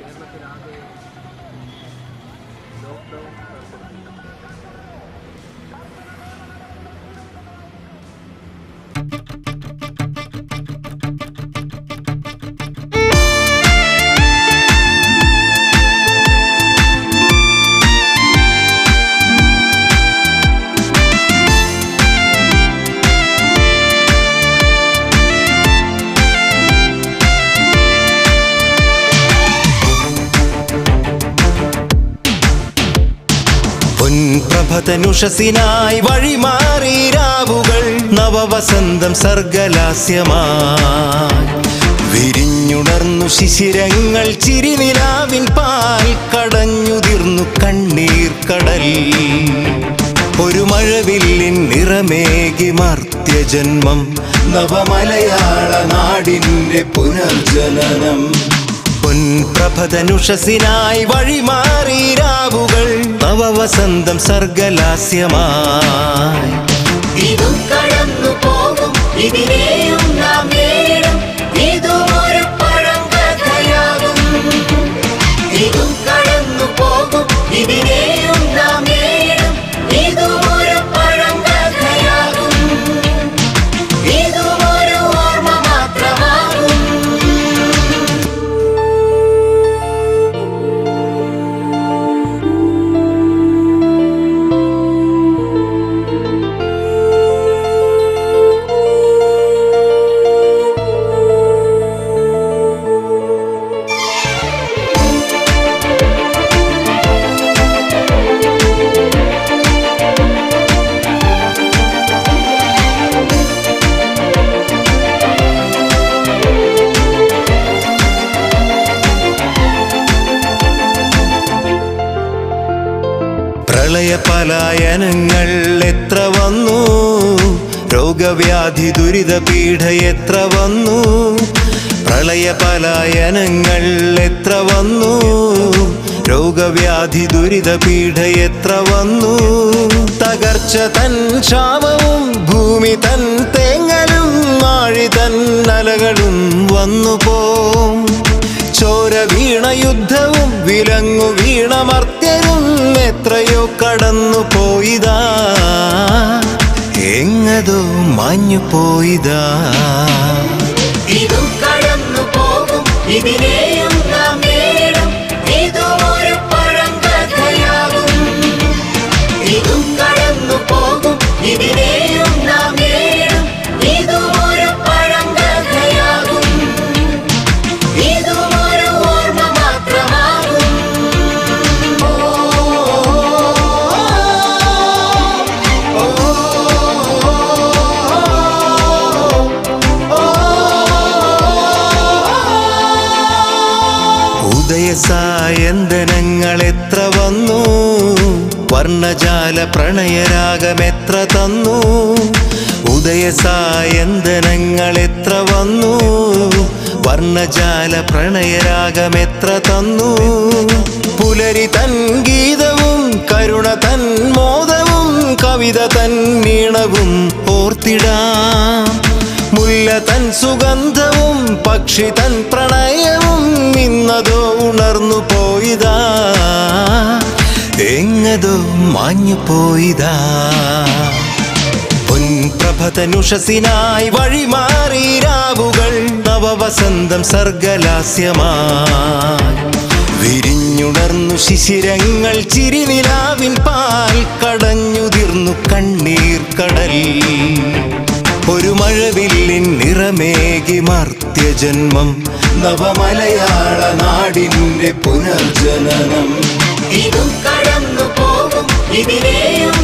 കേരളത്തിലാകെ lockdown ഏർപ്പെടുത്തിയിട്ടുണ്ട്. പ്രഭതനുഷസിനായി വഴിമാറി രാവുകൾ നവവസന്തം സർഗലാസ്യമായി വിരിഞ്ഞുണർന്നു ശിശിരങ്ങൾ ചിരിനിലാവിൻ പാൽ കടഞ്ഞുതിർന്നു കണ്ണീർ കടൽ ഒരു മഴവില്ലിൻ നിറമേകി മർത്യജന്മം നവമലയാള നാടിന്റെ പുനർജനനം പ്രഭതനുഷസിനായി വഴിമാറി രാവുകൾ നവവസന്തം സർഗലാസ്യമായി ഇതും കടന്നു പോകും ഇതിനെയും നാം നേടും ഇതും ഒരു പഴങ്കഥയാകും ഇതും കടന്നു പോകും ഇതിനെയും നാം നേടും ഇതും ഒരു പഴങ്കഥയാകും ഇതും ഒരു ഓർമ്മ മാത്രമാകും പ്രളയപലായനങ്ങൾ എത്ര വന്നു രോഗവ്യാധി ദുരിത പീഠ എത്ര വന്നു പ്രളയപലായനങ്ങൾ എത്ര വന്നു രോഗവ്യാധി ദുരിത പീഠ എത്ര വന്നു തകർച്ച തൻ ശാപവും ഭൂമി തൻ തേങ്ങലും ആഴി തൻ അലകളും വന്നു പോം ചോര വീണ യുദ്ധവും വിലങ്ങു വീണ മർത്യരും എത്രയോ കടന്നു പോയിതാ എങ്ങതോ മാഞ്ഞു പോയിതാ ഇതും കടന്നു പോകും ഇതിനെയും നാം നേടും ഇതും ഒരു പഴങ്കഥയാകും ഇതും കടന്നു പോകും ഇതിനെയും നാം നേടും ഇതും ഒരു പഴങ്കഥയാകും ഇതും ഒരു ഓർമ്മ മാത്രമാകും ഉദയസായന്തനങ്ങൾ എത്ര വന്നു വർണ്ണജാല പ്രണയരാഗം എത്ര തന്നു ഉദയസായന്തനങ്ങൾ എത്ര വന്നു വർണ്ണജാല പ്രണയരാഗം എത്ര തന്നു പുലരി തൻ ഗീതവും കരുണ തൻ മോദവും കവിത തൻ നീണവും ഓർത്തിടാം മുല്ല തൻ സുഗന്ധവും പക്ഷി തൻ പ്രണയവും ഇന്നതോ ഉണർന്നു പോയിതാ എങ്ങതോ മാഞ്ഞു പോയിതാ പ്രഭതനുഷസിനായി വഴിമാറി രാവുകൾ നവവസന്തം സർഗലാസ്യമായി വിരിഞ്ഞുണർന്നു ശിശിരങ്ങൾ ചിരിനിലാവിൻ പാൽ കടഞ്ഞുതിർന്നു കണ്ണീർ കടൽ ഒരു മഴവില്ലിൻ നിറമേകി മർത്യജന്മം നവമലയാള നാടിന്റെ പുനർജനനം ഇതും കടന്നു പോകും ഇതിനെയും